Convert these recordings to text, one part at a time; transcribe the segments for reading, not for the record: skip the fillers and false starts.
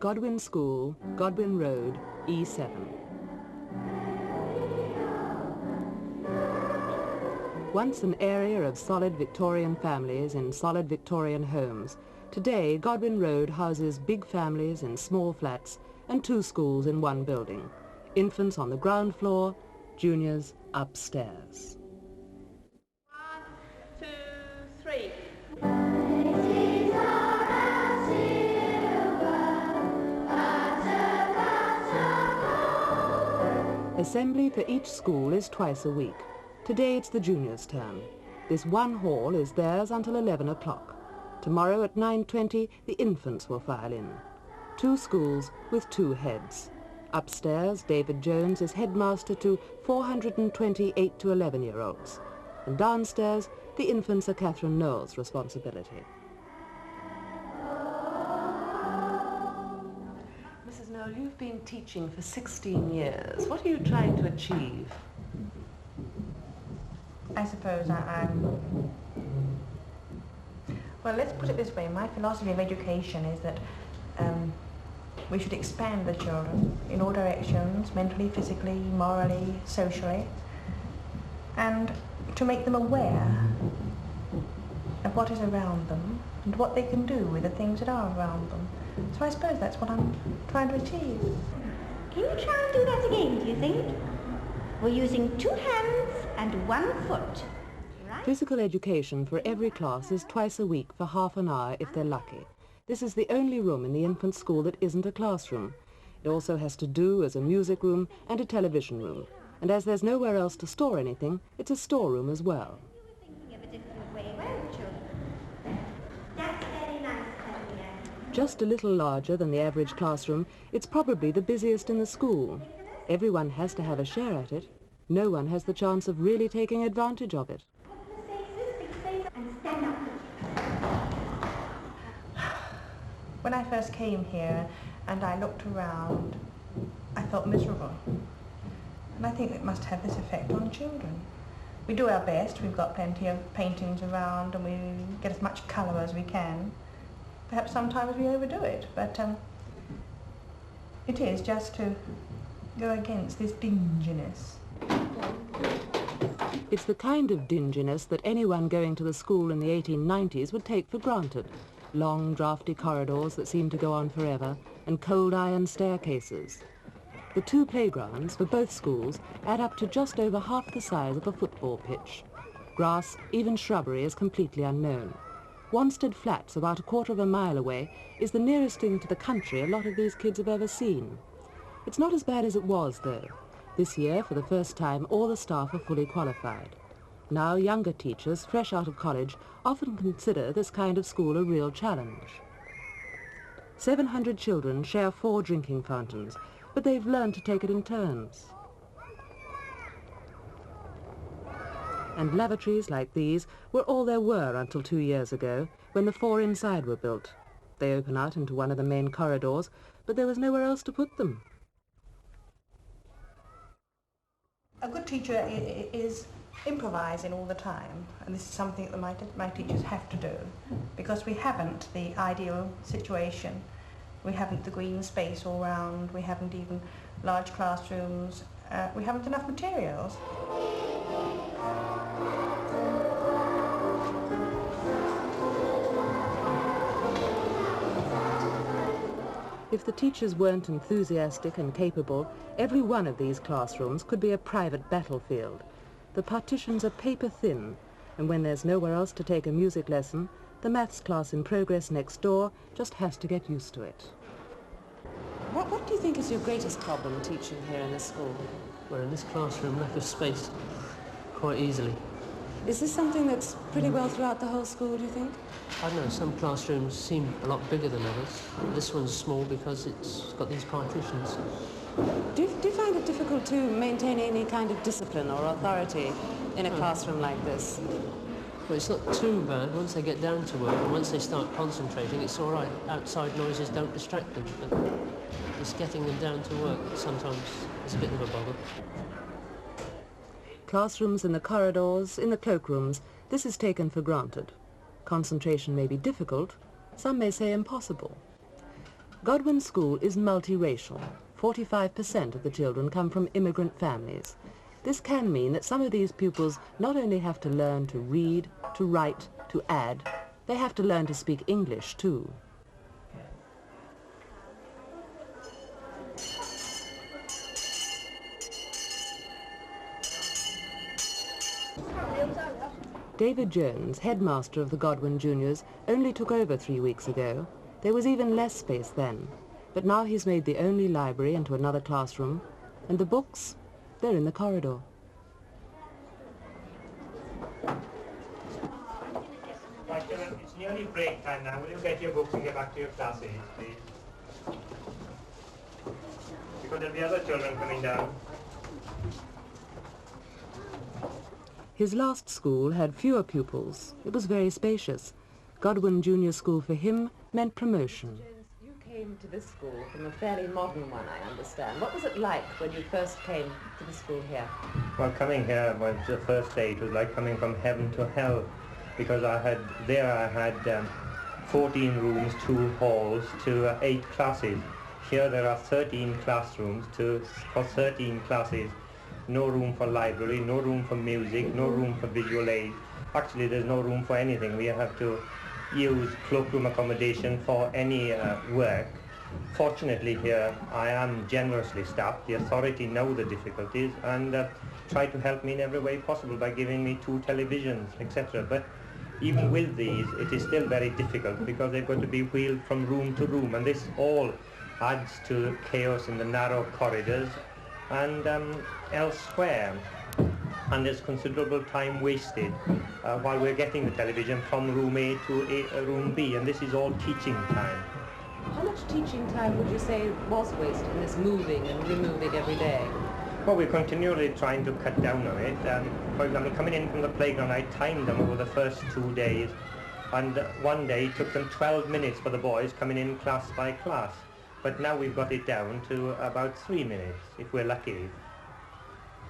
Godwin School, Godwin Road, E7. Once an area of solid Victorian families in solid Victorian homes, today Godwin Road houses big families in small flats and 2 schools in one building. Infants on the ground floor, juniors upstairs. 1, 2, 3. Assembly for each school is twice a week. Today it's the juniors' turn. This one hall is theirs until 11 o'clock. Tomorrow at 9:20 the infants will file in. 2 schools with 2 heads. Upstairs, David Jones is headmaster to 420 8 to 11-year-olds. And downstairs, the infants are Catherine Knowles' responsibility. Mrs. Knowles, you've been teaching for 16 years. What are you trying to achieve? I suppose well, let's put it this way. My philosophy of education is that we should expand the children in all directions, mentally, physically, morally, socially, and to make them aware of what is around them and what they can do with the things that are around them. So I suppose that's what I'm trying to achieve. Can you try and do that again, do you think? We're using 2 hands and 1 foot. Right? Physical education for every class is twice a week for half an hour if they're lucky. This is the only room in the infant school that isn't a classroom. It also has to do as a music room and a television room. And as there's nowhere else to store anything, it's a storeroom as well. You were thinking of a different way, weren't you? That's very nice, Catherine. Just a little larger than the average classroom, it's probably the busiest in the school. Everyone has to have a share at it. No one has the chance of really taking advantage of it. When I first came here and I looked around, I felt miserable. And I think it must have this effect on children. We do our best, we've got plenty of paintings around and we get as much colour as we can. Perhaps sometimes we overdo it, but it is just to go against this dinginess. It's the kind of dinginess that anyone going to the school in the 1890s would take for granted. Long, drafty corridors that seem to go on forever, and cold iron staircases. The 2 playgrounds for both schools add up to just over half the size of a football pitch. Grass, even shrubbery, is completely unknown. Wanstead Flats, about a quarter of a mile away, is the nearest thing to the country a lot of these kids have ever seen. It's not as bad as it was, though. This year, for the first time, all the staff are fully qualified. Now, younger teachers, fresh out of college, often consider this kind of school a real challenge. 700 children share 4 drinking fountains, but they've learned to take it in turns. And lavatories like these were all there were until 2 years ago, when the 4 inside were built. They open out into one of the main corridors, but there was nowhere else to put them. A good teacher is improvising all the time, and this is something that my teachers have to do, because we haven't the ideal situation. We haven't the green space all round, we haven't even large classrooms, we haven't enough materials. If the teachers weren't enthusiastic and capable, every one of these classrooms could be a private battlefield. The partitions are paper thin, and when there's nowhere else to take a music lesson, the maths class in progress next door just has to get used to it. What do you think is your greatest problem teaching here in this school? Well, in this classroom, lack of space, quite easily. Is this something that's pretty well throughout the whole school, do you think? I don't know, some classrooms seem a lot bigger than others. This one's small because it's got these partitions. Do you find it difficult to maintain any kind of discipline or authority in a classroom like this? Well, it's not too bad once they get down to work, and once they start concentrating, it's all right. Outside noises don't distract them, but just getting them down to work sometimes is a bit of a bother. Classrooms in the corridors, in the cloakrooms, this is taken for granted. Concentration may be difficult, some may say impossible. Godwin School is multiracial. 45% of the children come from immigrant families. This can mean that some of these pupils not only have to learn to read, to write, to add, they have to learn to speak English too. David Jones, headmaster of the Godwin Juniors, only took over 3 weeks ago. There was even less space then, but now he's made the only library into another classroom, and the books, they're in the corridor. Right, children, it's nearly break time now. Will you get your books and get back to your classes, please? Because there'll be other children coming down. His last school had fewer pupils. It was very spacious. Godwin Junior School for him meant promotion. You came to this school from a fairly modern one, I understand. What was it like when you first came to the school here? Well, coming here was the first day. It was like coming from heaven to hell, because I had 14 rooms, 2 halls to 8 classes. Here there are 13 classrooms for 13 classes. No room for library, no room for music, no room for visual aid. Actually, there's no room for anything. We have to use cloakroom accommodation for any work. Fortunately here, I am generously staffed. The authority know the difficulties and try to help me in every way possible by giving me 2 televisions, etc. But even with these, it is still very difficult because they've got to be wheeled from room to room, and this all adds to chaos in the narrow corridors and elsewhere, and there's considerable time wasted while we're getting the television from room A to room B, and this is all teaching time. How much teaching time would you say was wasted in this moving and removing every day? Well, we're continually trying to cut down on it. For example, coming in from the playground, I timed them over the first 2 days, and one day it took them 12 minutes for the boys coming in class by class. But now we've got it down to about 3 minutes, if we're lucky.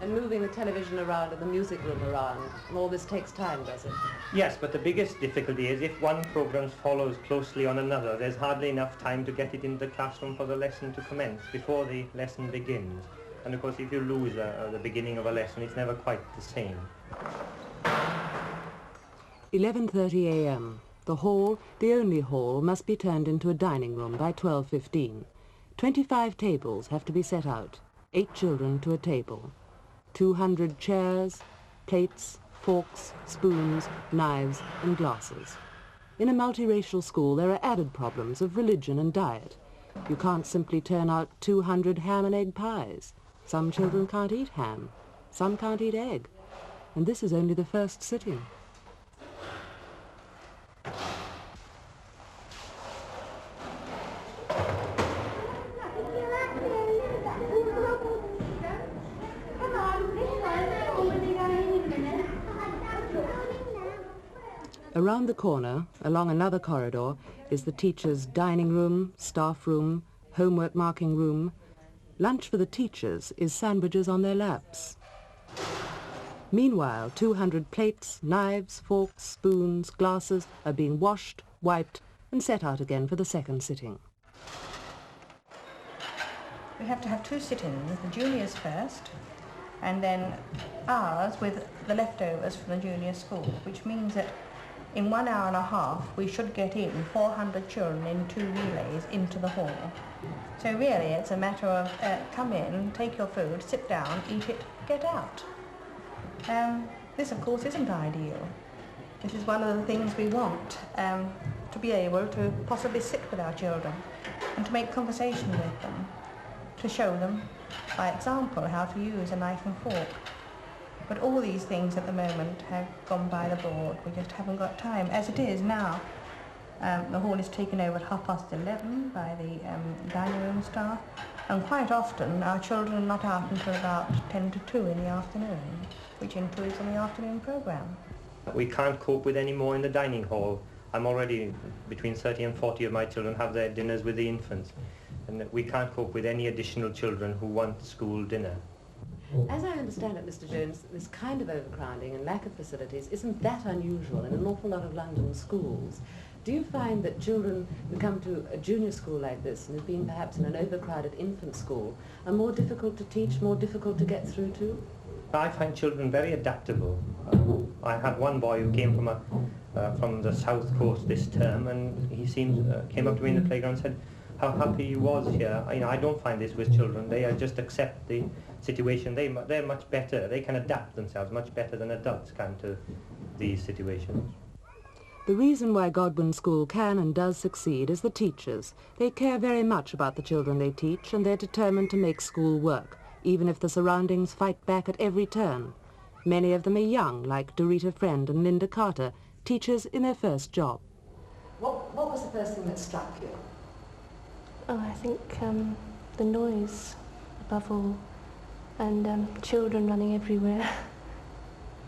And moving the television around and the music room around, and all this takes time, does it? Yes, but the biggest difficulty is if one program follows closely on another, there's hardly enough time to get it into the classroom for the lesson to commence, before the lesson begins. And of course, if you lose the beginning of a lesson, it's never quite the same. 11:30 a.m. The hall, the only hall, must be turned into a dining room by 12:15. 25 tables have to be set out, 8 children to a table. 200 chairs, plates, forks, spoons, knives and glasses. In a multiracial school there are added problems of religion and diet. You can't simply turn out 200 ham and egg pies. Some children can't eat ham, some can't eat egg. And this is only the first sitting. Around the corner, along another corridor, is the teacher's dining room, staff room, homework marking room. Lunch for the teachers is sandwiches on their laps. Meanwhile, 200 plates, knives, forks, spoons, glasses are being washed, wiped, and set out again for the second sitting. We have to have 2 sit-ins, the juniors first, and then ours with the leftovers from the junior school, which means that in 1 hour and a half we should get in 400 children in 2 relays into the hall. So really it's a matter of come in, take your food, sit down, eat it, get out. This of course isn't ideal. This is one of the things we want, to be able to possibly sit with our children and to make conversation with them, to show them by example how to use a knife and fork. But all these things at the moment have gone by the board. We just haven't got time. As it is now, the hall is taken over at 11:30 by the dining room staff, and quite often our children are not out until about 10 to 2 in the afternoon, which includes in the afternoon programme. We can't cope with any more in the dining hall. I'm already, between 30 and 40 of my children have their dinners with the infants, and we can't cope with any additional children who want school dinner. As I understand it, Mr. Jones, this kind of overcrowding and lack of facilities isn't that unusual in an awful lot of London schools. Do you find that children who come to a junior school like this and have been perhaps in an overcrowded infant school are more difficult to teach, more difficult to get through to? I find children very adaptable. I had one boy who came from the south coast this term, and he came up to me in the playground and said how happy he was here. I don't find this with children. They just accept the situation. They're much better. They can adapt themselves much better than adults can to these situations. The reason why Godwin School can and does succeed is the teachers. They care very much about the children they teach, and they're determined to make school work, even if the surroundings fight back at every turn. Many of them are young, like Dorita Friend and Linda Carter, teachers in their first job. What was the first thing that struck you? Oh, I think the noise, above all, and children running everywhere.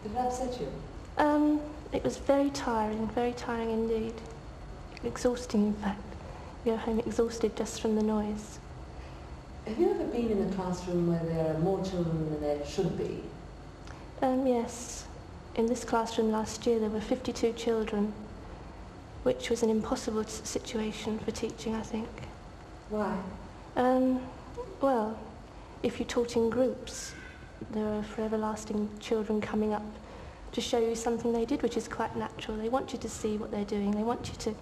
Did it upset you? It was very tiring indeed. Exhausting, in fact. You go home exhausted just from the noise. Have you ever been in a classroom where there are more children than there should be? Yes. In this classroom last year there were 52 children, which was an impossible situation for teaching, I think. Why? Well, if you taught in groups, there are forever lasting children coming up to show you something they did, which is quite natural. They want you to see what they're doing. They want you to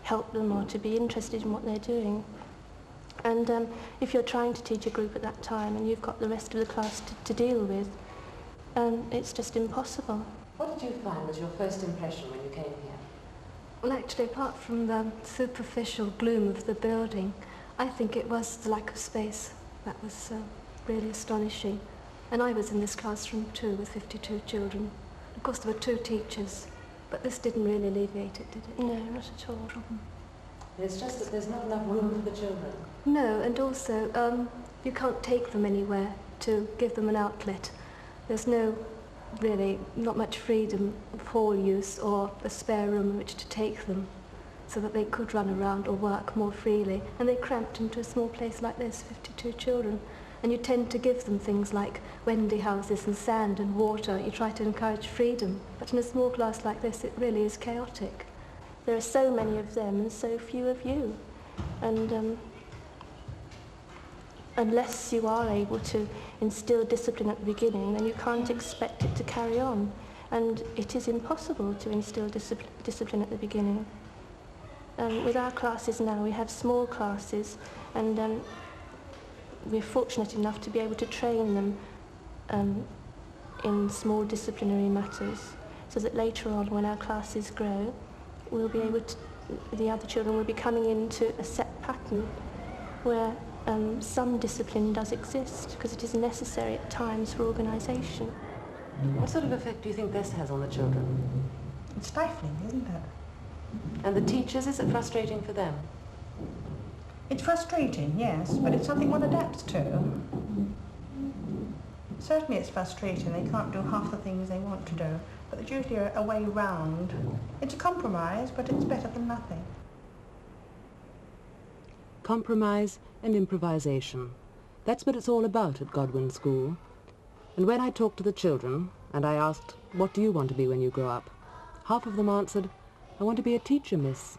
help them or to be interested in what they're doing. And if you're trying to teach a group at that time and you've got the rest of the class to deal with, it's just impossible. What did you find was your first impression when you came here? Well, actually, apart from the superficial gloom of the building, I think it was the lack of space that was really astonishing. And I was in this classroom too with 52 children. Of course, there were 2 teachers, but this didn't really alleviate it, did it? No, not at all. It's just that there's not enough room for the children. No, and also you can't take them anywhere to give them an outlet. There's not much freedom of hall use or a spare room in which to take them so that they could run around or work more freely. And they're cramped into a small place like this, 52 children. And you tend to give them things like Wendy houses and sand and water. You try to encourage freedom. But in a small class like this, it really is chaotic. There are so many of them and so few of you. And unless you are able to instill discipline at the beginning, then you can't expect it to carry on. And it is impossible to instill discipline at the beginning. With our classes now, we have small classes, and we're fortunate enough to be able to train them in small disciplinary matters, so that later on, when our classes grow, we'll be able to, the other children will be coming into a set pattern where some discipline does exist, because it is necessary at times for organisation. What sort of effect do you think this has on the children? It's stifling, isn't it? And the teachers, is it frustrating for them? It's frustrating, yes, but it's something one adapts to. Certainly it's frustrating. They can't do half the things they want to do, but there's usually a way round. It's a compromise, but it's better than nothing. Compromise and improvisation. That's what it's all about at Godwin School. And when I talked to the children, and I asked, "What do you want to be when you grow up?" half of them answered, "I want to be a teacher, miss."